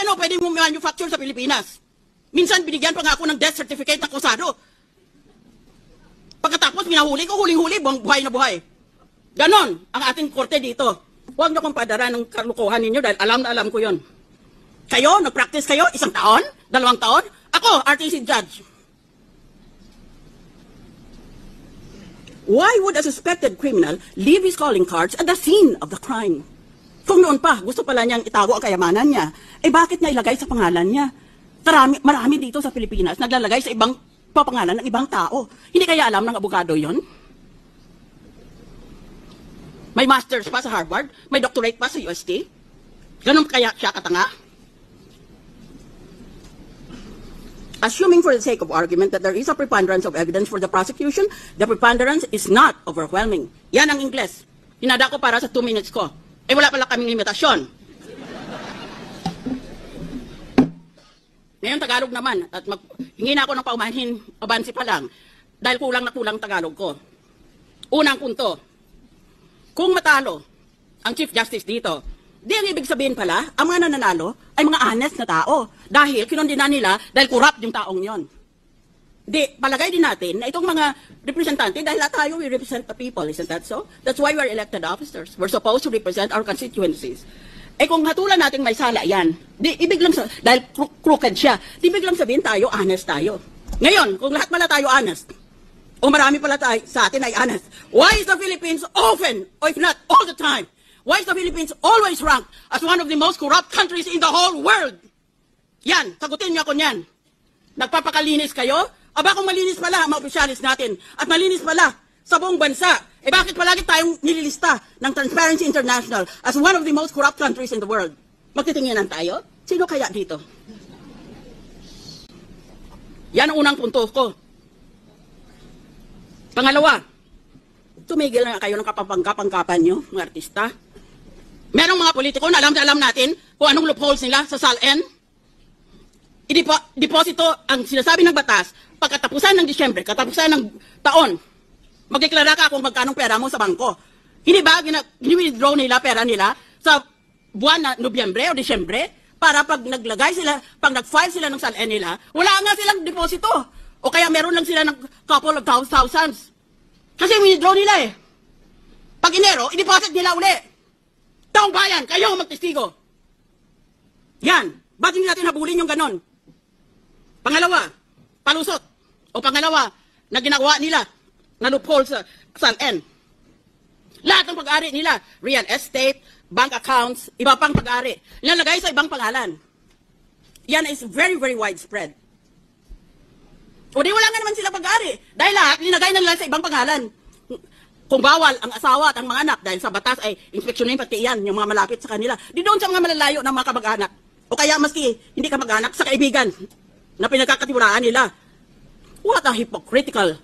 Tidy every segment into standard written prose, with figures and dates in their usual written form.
ano pwede mo manufacture sa Pilipinas? Minsan binigyan pa nga ako ng death certificate ng kusado. Pagkatapos minahuli ko, huling-huli, buhay na buhay. Ganon ang ating korte dito. Huwag niyo kong padara ng kalukuhan ninyo dahil alam na alam ko yon. Kayo, nag-practice kayo, 1 taon, 2 taon. Ako, RTC judge. Why would a suspected criminal leave his calling cards at the scene of the crime? Kung noon pa, gusto pala niyang itago ang kayamanan niya, eh bakit niya ilagay sa pangalan niya? Marami dito sa Pilipinas naglalagay sa ibang papangalan ng ibang tao. Hindi kaya alam ng abogado yon? May master's pa sa Harvard, may doctorate pa sa UST. Ganun kaya siya katanga? Assuming for the sake of argument that there is a preponderance of evidence for the prosecution, the preponderance is not overwhelming. Yan ang Ingles. Hinada ko para sa 2 minutes ko. Eh wala pala kaming limitasyon. Ngayon Tagalog naman, at hingi na ako ng paumanhin, abansi pa lang, dahil kulang na kulang Tagalog ko. Unang punto, kung matalo ang Chief Justice dito, di ang ibig sabihin pala, ang mga nananalo ay mga honest na tao. Dahil kinondena nila dahil corrupt yung taong yon. Di, palagay din natin na itong mga representante, dahil tayo, we represent the people, isn't that so? That's why we're elected officers. We're supposed to represent our constituencies. Eh kung hatulan natin may sala yan, di ibig lang dahil crooked siya, di ibig lang sabihin tayo, honest tayo. Ngayon, kung lahat pala tayo honest, o marami pala tayo sa atin ay honest, why is the Philippines often, or if not all the time, why is the Philippines always ranked as one of the most corrupt countries in the whole world? Yan, sagutin niyo ako niyan. Nagpapakalinis kayo? Aba kung malinis pala ang mga opisyalis natin, at malinis pala sa buong bansa, eh bakit palagi tayong nililista ng Transparency International as one of the most corrupt countries in the world? Magtitinginan tayo? Sino kaya dito? Yan ang unang punto ko. Pangalawa, tumigil na kayo ng kapangkapan nyo, mga artista. Merong mga politiko na alam natin kung anong loopholes nila sa SALN. Deposito ang sinasabi ng batas pagkatapusan ng Disyembre, katapusan ng taon. Magdeklara ka kung magkanong pera mo sa bangko. Hindi ba gini-withdraw nila pera nila sa buwan na Nobyembre o Disyembre para pag naglagay sila, pag nag-file sila ng SALN nila, wala nga silang deposito. O kaya meron lang sila ng couple of thousands. Kasi withdraw nila eh. Pag Enero, i-deposit nila uli. Taong bayan, kayo magtestigo. Yan. Ba't hindi natin habulin yung ganon? Pangalawa, palusot. O pangalawa, na ginagawa nila na loophole sa SALN. Lahat ng pag-ari nila, real estate, bank accounts, iba pang pag-ari, nilalagay sa ibang pangalan. Yan is very, very widespread. O di wala nga naman sila pag-ari. Dahil lahat, linagay na nila sa ibang pangalan. Kung bawal ang asawa at ang mga anak, dahil sa batas ay inspeksyonin pati yan, yung mga malapit sa kanila, di doon sa mga malalayo ng mga kamag-anak. O kaya maski hindi kamag-anak, sa kaibigan na pinagkakatiwalaan nila. What a hypocritical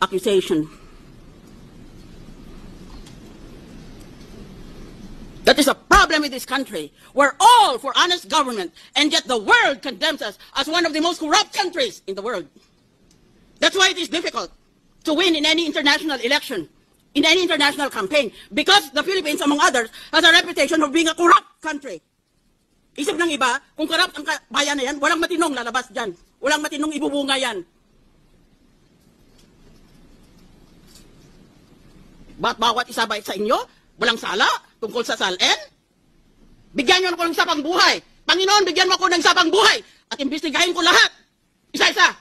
accusation. That is a problem in this country. We're all for honest government, and yet the world condemns us as one of the most corrupt countries in the world. That's why it is difficult to win in any international election, in any international campaign, because the Philippines, among others, has a reputation of being a corrupt country. Isip ng iba, kung corrupt ang bayan na yan, walang matinong lalabas dyan. Walang matinong ibubunga yan. Ba't bawat isa ba sa inyo, walang sala tungkol sa SALN? Bigyan nyo ako ng sapang buhay. Panginoon, bigyan mo ako ng sapang buhay at imbestigahin ko lahat. Isa-isa.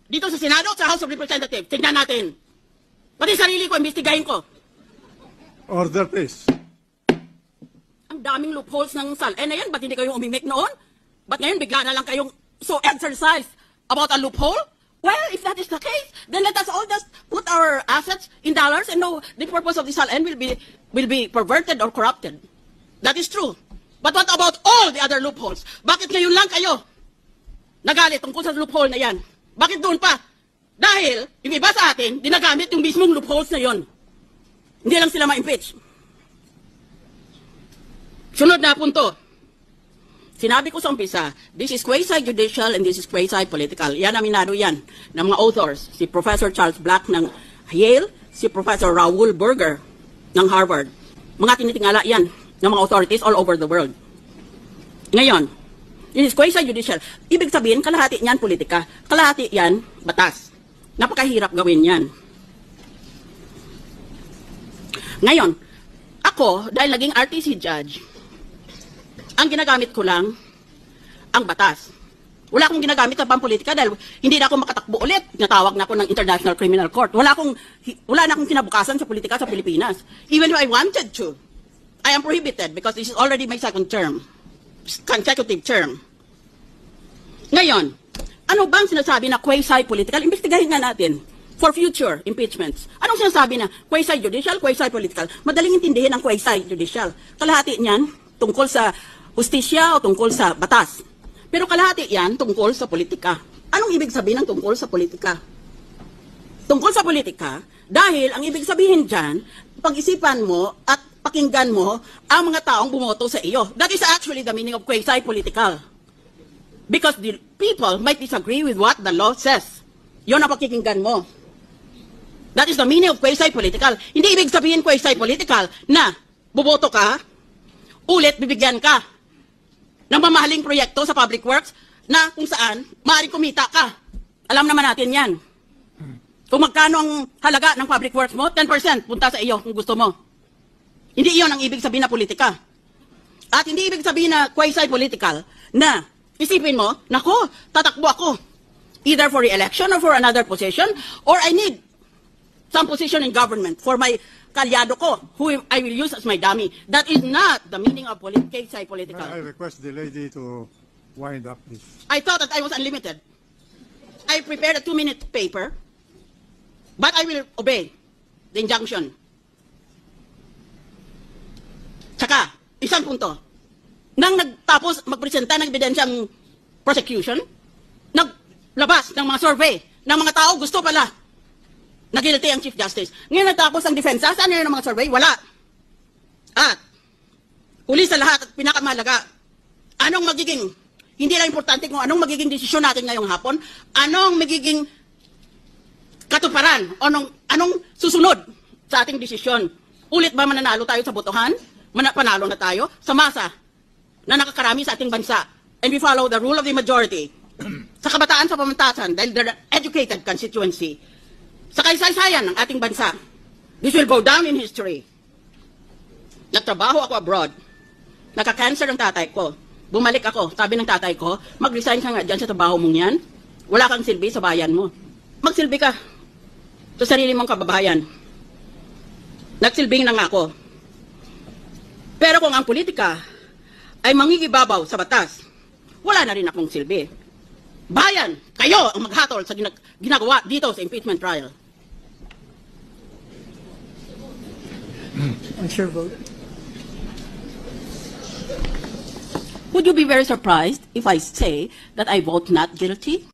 Dito sa Senado at sa House of Representatives. Tignan natin. Pati sarili ko, imbestigahin ko. Order, please. Ang daming loopholes ng SALN na yan. Ba't hindi kayo umimik noon? Ba't ngayon bigla na lang kayong so exercised about a loophole? Well, if that is the case, then let us all just put our assets in dollars and know the purpose of the SALN will be perverted or corrupted. That is true. But what about all the other loopholes? Bakit ngayon lang kayo nagalit tungkol sa loophole na yan? Bakit doon pa? Dahil yung iba sa atin, dinagamit yung mismong loopholes na yon. Hindi lang sila ma-impeach. Sunod na punto. Sinabi ko sa umpisa, this is quasi-judicial and this is quasi-political. Yan ang minado yan ng mga authors. Si Professor Charles Black ng Yale, si Professor Raoul Berger ng Harvard. Mga tinitingala yan ng mga authorities all over the world. Ngayon, It is quasi-judicial. Ibig sabihin, kalahati niyan politika, kalahati yan batas. Napakahirap gawin yan. Ngayon, ako, dahil naging RTC judge, ang ginagamit ko lang, ang batas. Wala akong ginagamit na pampolitika dahil hindi na ako makatakbo ulit. Natawag na ako ng International Criminal Court. Wala na akong kinabukasan sa politika sa Pilipinas. Even though I wanted to, I am prohibited because this is already my second term. Consecutive term. Ngayon, ano bang sinasabi na quasi-political? Investigahin nga natin for future impeachments. Anong sinasabi na quasi-judicial, quasi-political? Madaling intindihin ang quasi-judicial. Kalahati niyan tungkol sa hustisya o tungkol sa batas. Pero kalahati yan tungkol sa politika. Anong ibig sabihin ng tungkol sa politika? Tungkol sa politika, dahil ang ibig sabihin dyan, pag-isipan mo at pakinggan mo ang mga taong bumoto sa iyo. That is actually the meaning of quasi-political. Because the people might disagree with what the law says. Yun ang pakikinggan mo. That is the meaning of quasi-political. Hindi ibig sabihin quasi-political na buboto ka, ulit bibigyan ka ng mamahaling proyekto sa public works na kung saan maaaring kumita ka. Alam naman natin yan. Kung magkano ang halaga ng public works mo, 10% punta sa iyo kung gusto mo. Hindi iyon ang ibig sabihin na politika. At hindi ibig sabihin na quasi-political na isipin mo, nako, tatakbo ako. Either for re-election or for another position, or I need some position in government for my kalyado ko, who I will use as my dummy. That is not the meaning of quasi-political. I request the lady to wind up this. I thought that I was unlimited. I prepared a 2-minute paper, but I will obey the injunction. Tsaka, isang punto. Nang nagtapos magpresenta ng ebidensya ang prosecution, naglabas ng mga survey ng mga tao gusto pala na guilty ang Chief Justice. Ngayon natapos ang defensa, saan yun ang mga survey? Wala. At, huli sa lahat at pinakamahalaga, anong magiging, hindi lang importante kung anong magiging desisyon natin ngayong hapon, anong magiging katuparan, anong susunod sa ating desisyon. Ulit ba mananalo tayo sa botohan? Panalo na tayo sa masa na nakakarami sa ating bansa. And we follow the rule of the majority. Sa kabataan sa pamantasan, dahil they're an educated constituency, sa kaysaysayan ng ating bansa, this will go down in history. Nagtrabaho ako abroad. Nagka-cancer ang tatay ko. Bumalik ako. Sabi ng tatay ko, mag-resign ka nga dyan sa trabaho mong yan. Wala kang silbi sa bayan mo. Magsilbi ka sa sarili mong kababayan. Nagsilbing na nga ako. Pero kung ang politika ay mangigibabaw sa batas, wala na rin akong silbi. Bayan, kayo ang maghatol sa ginagawa dito sa impeachment trial. What's your vote? Would you be very surprised if I say that I vote not guilty?